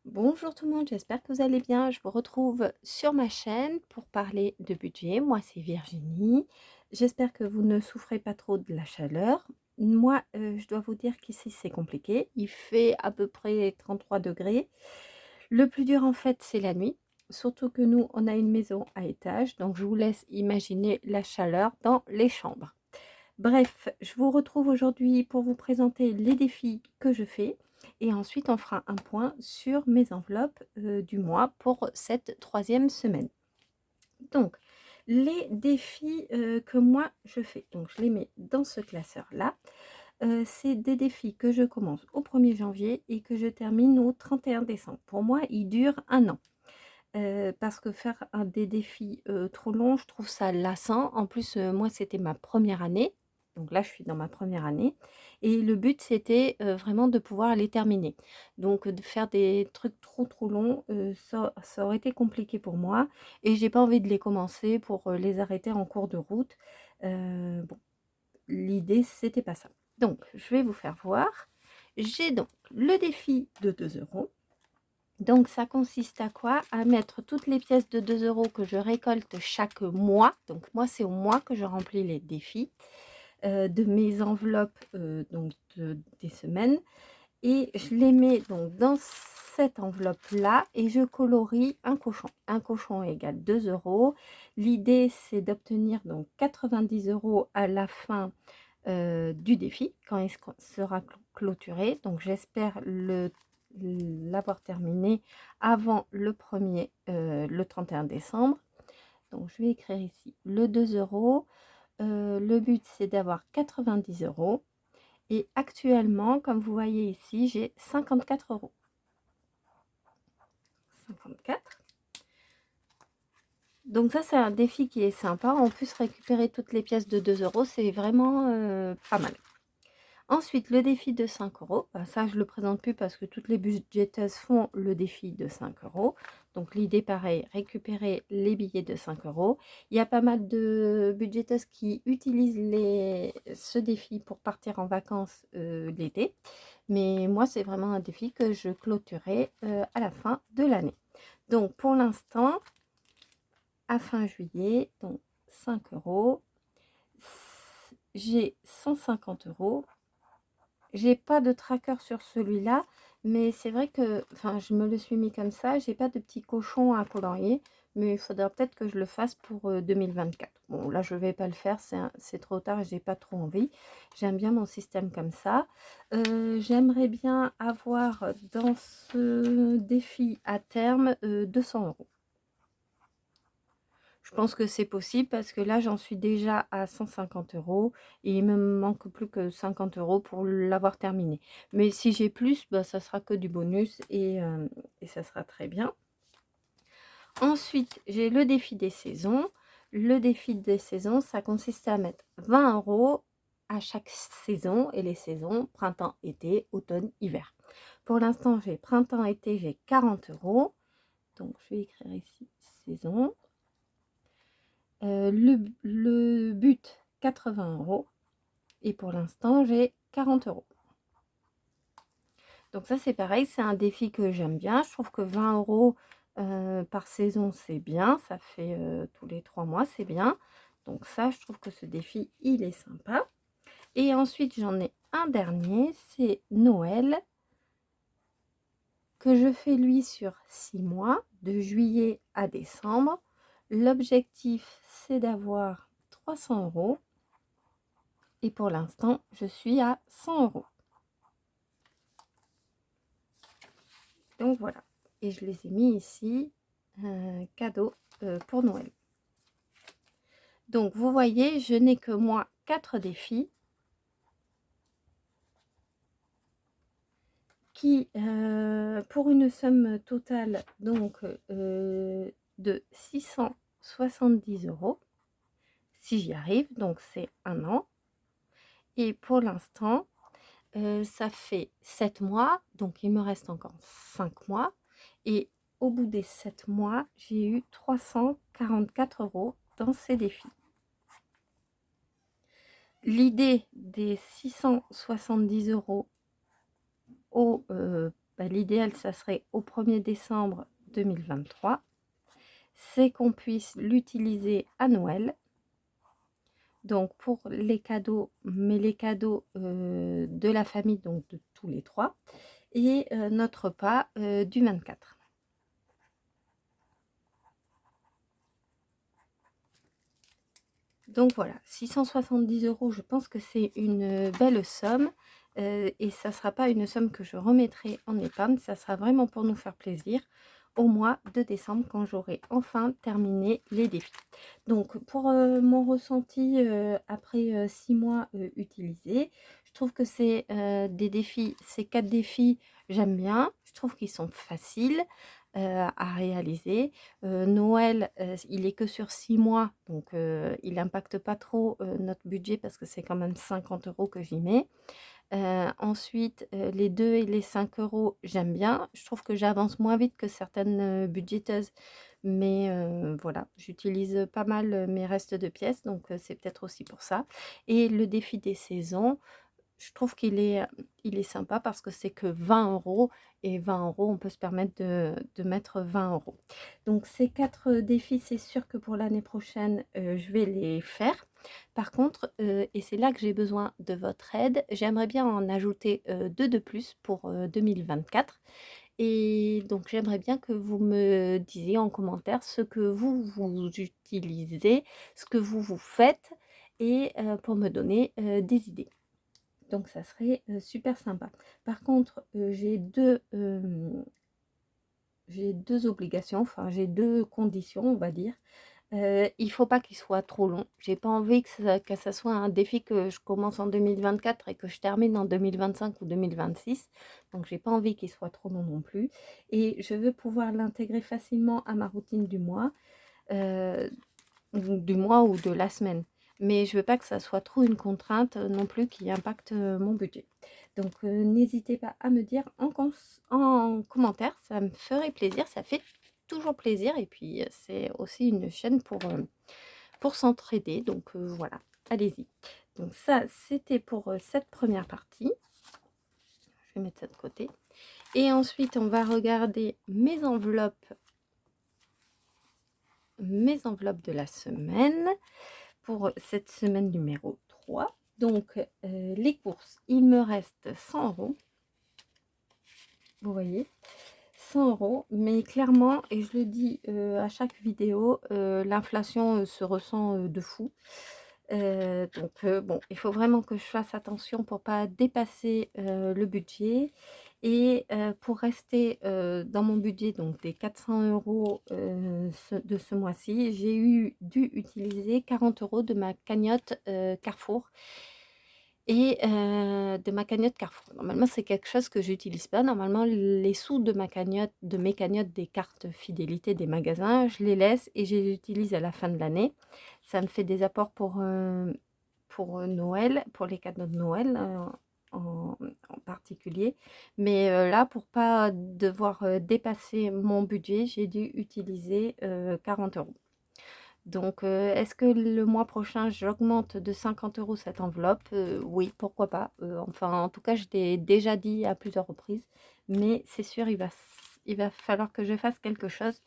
Bonjour tout le monde, j'espère que vous allez bien. Je vous retrouve sur ma chaîne pour parler de budget. Moi, c'est Virginie. J'espère que vous ne souffrez pas trop de la chaleur. Moi, je dois vous dire qu'ici, c'est compliqué. Il fait à peu près 33 degrés. Le plus dur, en fait, c'est la nuit. Surtout que nous, on a une maison à étage. Donc, je vous laisse imaginer la chaleur dans les chambres. Bref, je vous retrouve aujourd'hui pour vous présenter les défis que je fais et ensuite on fera un point sur mes enveloppes du mois pour cette troisième semaine. Donc, les défis que moi je fais, donc je les mets dans ce classeur-là. C'est des défis que je commence au 1er janvier et que je termine au 31 décembre. Pour moi, ils durent un an. Parce que faire des défis trop longs, je trouve ça lassant. En plus, moi, c'était ma première année. Donc là, je suis dans ma première année. Et le but, c'était vraiment de pouvoir les terminer. Donc, de faire des trucs trop, trop longs, ça aurait été compliqué pour moi. Et j'ai pas envie de les commencer pour les arrêter en cours de route. Bon, l'idée, c'était pas ça. Donc, je vais vous faire voir. J'ai donc le défi de 2 €. Donc ça consiste à quoi? À mettre toutes les pièces de 2 € que je récolte chaque mois. Donc moi, c'est au mois que je remplis les défis de mes enveloppes des semaines. Et je les mets donc dans cette enveloppe-là et je colorie un cochon. Un cochon égale 2 €. L'idée, c'est d'obtenir donc 90 € à la fin du défi, quand il sera clôturé. Donc j'espère l'avoir terminé avant le 31 décembre. Donc je vais écrire ici le 2 €. Le but, c'est d'avoir 90 € et actuellement, comme vous voyez ici, j'ai 54 €. 54. Donc ça, c'est un défi qui est sympa. En plus, récupérer toutes les pièces de 2 €, c'est vraiment pas mal. Ensuite, le défi de 5 €, bah, ça je le présente plus parce que toutes les budgéteuses font le défi de 5 €. Donc l'idée pareil, récupérer les billets de 5 €. Il y a pas mal de budgéteuses qui utilisent ce défi pour partir en vacances l'été. Mais moi, c'est vraiment un défi que je clôturerai à la fin de l'année. Donc pour l'instant, à fin juillet, donc 5 €, j'ai 150 €. J'ai pas de tracker sur celui-là, mais c'est vrai que, enfin, je me le suis mis comme ça. J'ai pas de petit cochon à colorier, mais il faudra peut-être que je le fasse pour 2024. Bon, là, je vais pas le faire, c'est trop tard et j'ai pas trop envie. J'aime bien mon système comme ça. J'aimerais bien avoir dans ce défi à terme 200 €. Je pense que c'est possible parce que là, j'en suis déjà à 150 € et il me manque plus que 50 € pour l'avoir terminé. Mais si j'ai plus, bah, ça sera que du bonus et ça sera très bien. Ensuite, j'ai le défi des saisons. Le défi des saisons, ça consiste à mettre 20 € à chaque saison et les saisons printemps, été, automne, hiver. Pour l'instant, j'ai printemps, été, j'ai 40 €. Donc, je vais écrire ici saison. Le but 80 € et pour l'instant j'ai 40 €. Donc ça c'est pareil, c'est un défi que j'aime bien. Je trouve que 20 € par saison c'est bien, ça fait tous les 3 mois, c'est bien. Donc ça, je trouve que ce défi il est sympa. Et ensuite j'en ai un dernier, c'est Noël, que je fais lui sur 6 mois, de juillet à décembre. L'objectif c'est d'avoir 300 € et pour l'instant je suis à 100 €. Donc voilà, et je les ai mis ici cadeau pour Noël. Donc vous voyez, je n'ai que moi 4 défis qui pour une somme totale donc de 670 € si j'y arrive. Donc c'est un an et pour l'instant ça fait 7 mois, donc il me reste encore 5 mois et au bout des 7 mois, j'ai eu 344 € dans ces défis. L'idée des 670 € bah, l'idéal, ça serait au 1er décembre 2023. C'est qu'on puisse l'utiliser à Noël. Donc pour les cadeaux, mais les cadeaux de la famille, donc de tous les 3, et notre repas du 24. Donc voilà, 670 €, je pense que c'est une belle somme, et ça ne sera pas une somme que je remettrai en épargne, ça sera vraiment pour nous faire plaisir au mois de décembre quand j'aurai enfin terminé les défis. Donc pour mon ressenti après 6 mois utilisés, je trouve que c'est des défis, ces 4 défis, j'aime bien, je trouve qu'ils sont faciles à réaliser. Noël, il est que sur 6 mois, donc il impacte pas trop notre budget parce que c'est quand même 50 € que j'y mets. Ensuite, les 2 et les 5 €, j'aime bien. Je trouve que j'avance moins vite que certaines budgéteuses, mais voilà, j'utilise pas mal mes restes de pièces, donc c'est peut-être aussi pour ça. Et le défi des saisons, je trouve il est sympa parce que c'est que 20 € et 20 €, on peut se permettre de mettre 20 €. Donc ces 4 défis, c'est sûr que pour l'année prochaine, je vais les faire. Par contre, et c'est là que j'ai besoin de votre aide, j'aimerais bien en ajouter 2 de plus pour 2024, et donc j'aimerais bien que vous me disiez en commentaire ce que vous utilisez, ce que vous faites, et pour me donner des idées. Donc ça serait super sympa. Par contre, j'ai 2 obligations, enfin j'ai 2 conditions, on va dire. Il faut pas qu'il soit trop long. J'ai pas envie que ça soit un défi que je commence en 2024 et que je termine en 2025 ou 2026. Donc j'ai pas envie qu'il soit trop long non plus, et je veux pouvoir l'intégrer facilement à ma routine heu, du mois ou de la semaine. Mais je veux pas que ça soit trop une contrainte non plus qui impacte mon budget. Donc n'hésitez pas à me dire en commentaire, ça me ferait plaisir, ça fait toujours plaisir, et puis c'est aussi une chaîne pour s'entraider. Donc voilà, allez-y. Donc ça, c'était pour cette première partie. Je vais mettre ça de côté. Et ensuite, on va regarder mes enveloppes de la semaine, pour cette semaine numéro 3. Donc les courses, il me reste 100 €, vous voyez, 100 €, mais clairement, et je le dis à chaque vidéo, l'inflation se ressent de fou. Donc bon, il faut vraiment que je fasse attention pour pas dépasser le budget, et pour rester dans mon budget, donc des 400 € de ce mois-ci, j'ai dû utiliser 40 € de ma cagnotte Carrefour, et de ma cagnotte Carrefour. Normalement, c'est quelque chose que j'utilise pas. Normalement, les sous de mes cagnottes des cartes fidélité des magasins, je les laisse et je les utilise à la fin de l'année. Ça me fait des apports pour Noël, pour les cadeaux de Noël, en particulier. Mais là, pour pas devoir dépasser mon budget, j'ai dû utiliser 40 €. Donc, est-ce que le mois prochain, j'augmente de 50 € cette enveloppe? Oui, pourquoi pas. Enfin, en tout cas, je l'ai déjà dit à plusieurs reprises, mais c'est sûr, il va falloir que je fasse quelque chose,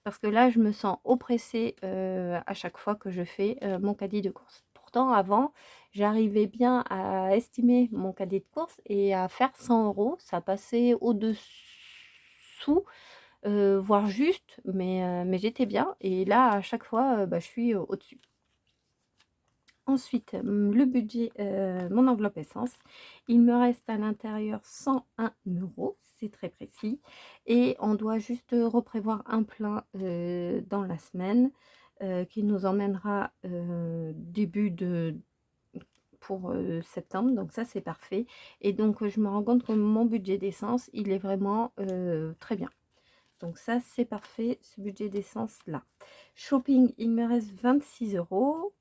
parce que là, je me sens oppressée à chaque fois que je fais mon caddie de courses. Pourtant, avant, j'arrivais bien à estimer mon caddie de courses et à faire 100 €. Ça passait au-dessous, voire juste, mais j'étais bien, et là, à chaque fois, bah, je suis au-dessus. Ensuite, le budget, mon enveloppe essence, il me reste à l'intérieur 101 €, c'est très précis, et on doit juste reprévoir un plein dans la semaine qui nous emmènera début de pour septembre, donc ça, c'est parfait. Et donc je me rends compte que mon budget d'essence, il est vraiment très bien. Donc ça, c'est parfait, ce budget d'essence là. Shopping, il me reste 26 €.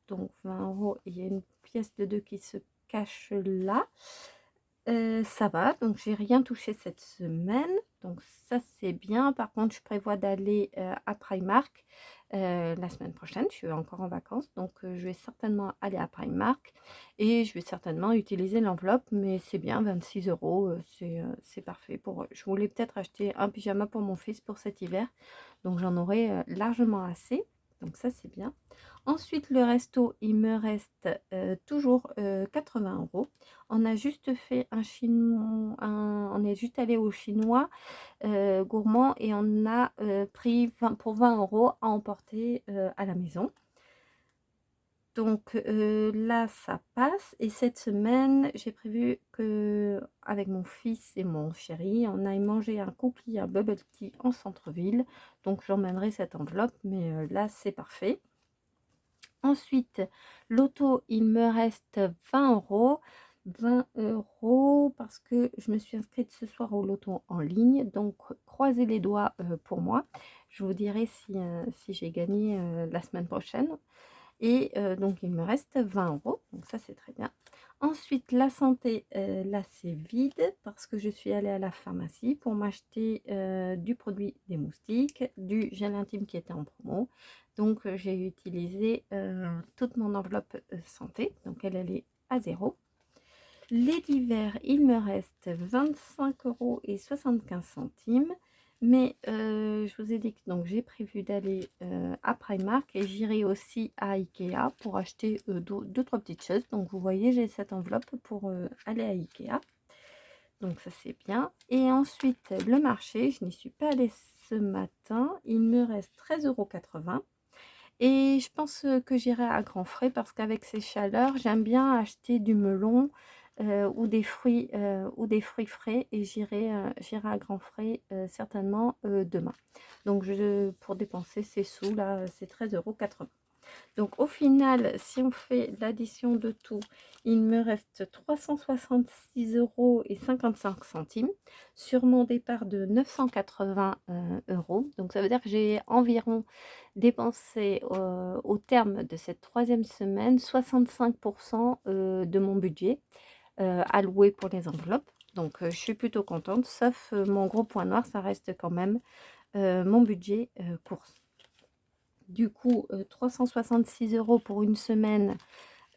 Donc 20 €, il y a une pièce de 2 qui se cache là. Ça va, donc j'ai rien touché cette semaine. Donc ça, c'est c'est bien. Par contre, je prévois d'aller à Primark la semaine prochaine. Je suis encore en vacances, donc je vais certainement aller à Primark et je vais certainement utiliser l'enveloppe, mais c'est bien, 26 €, c'est parfait pour... Je voulais peut-être acheter un pyjama pour mon fils pour cet hiver, donc j'en aurai largement assez, donc ça c'est bien. Ensuite, le resto, il me reste toujours 80 €. On a juste fait un chinois, on est juste allé au chinois gourmand et on a pris pour 20 € à emporter à la maison. Donc là, ça passe. Et cette semaine, j'ai prévu que avec mon fils et mon chéri, on aille manger un cookie, un bubble tea en centre-ville. Donc j'emmènerai cette enveloppe, mais là, c'est parfait. Ensuite, l'auto, il me reste 20 €. 20 € parce que je me suis inscrite ce soir au loto en ligne. Donc, croisez les doigts pour moi. Je vous dirai si j'ai gagné la semaine prochaine. Et donc, il me reste 20 €. Donc, ça, c'est très bien. Ensuite, la santé, là, c'est vide parce que je suis allée à la pharmacie pour m'acheter du produit des moustiques, du gel intime qui était en promo. Donc, j'ai utilisé toute mon enveloppe santé. Donc, elle est à 0. Les divers, il me reste 25,75 €. Mais je vous ai dit que donc j'ai prévu d'aller à Primark et j'irai aussi à Ikea pour acheter deux, trois petites choses. Donc vous voyez, j'ai cette enveloppe pour aller à Ikea. Donc ça c'est bien. Et ensuite, le marché, je n'y suis pas allée ce matin. Il me reste 13,80 €. Et je pense que j'irai à grands frais parce qu'avec ces chaleurs, j'aime bien acheter du melon ou des fruits frais et j'irai à grands frais certainement demain. Donc pour dépenser ces sous là, c'est 13,80 €. Donc au final, si on fait l'addition de tout, il me reste 366,55 € sur mon départ de 980 €. Donc ça veut dire que j'ai environ dépensé au terme de cette troisième semaine 65% de mon budget alloué pour les enveloppes. Donc je suis plutôt contente, sauf mon gros point noir, ça reste quand même mon budget course. Du coup, 366 € pour une semaine.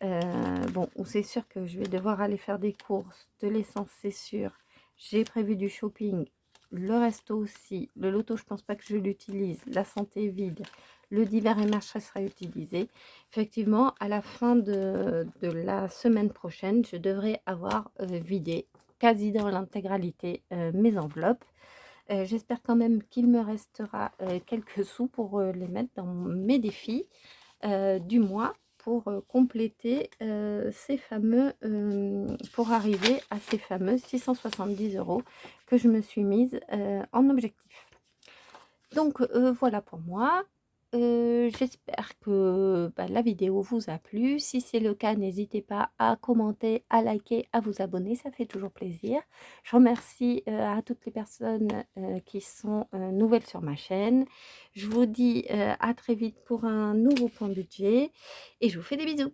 Bon, c'est sûr que je vais devoir aller faire des courses, de l'essence, c'est sûr. J'ai prévu du shopping, le resto aussi. Le loto, je pense pas que je l'utilise. La santé est vide. Le divers et marché sera utilisé. Effectivement, à la fin de la semaine prochaine, je devrais avoir vidé quasi dans l'intégralité mes enveloppes. J'espère quand même qu'il me restera quelques sous pour les mettre dans mes défis du mois pour compléter ces fameux, pour arriver à ces fameux 670 € que je me suis mise en objectif. Donc voilà pour moi. J'espère que la vidéo vous a plu. Si c'est le cas, n'hésitez pas à commenter, à liker, à vous abonner, ça fait toujours plaisir. Je remercie à toutes les personnes qui sont nouvelles sur ma chaîne. Je vous dis à très vite pour un nouveau point budget et je vous fais des bisous.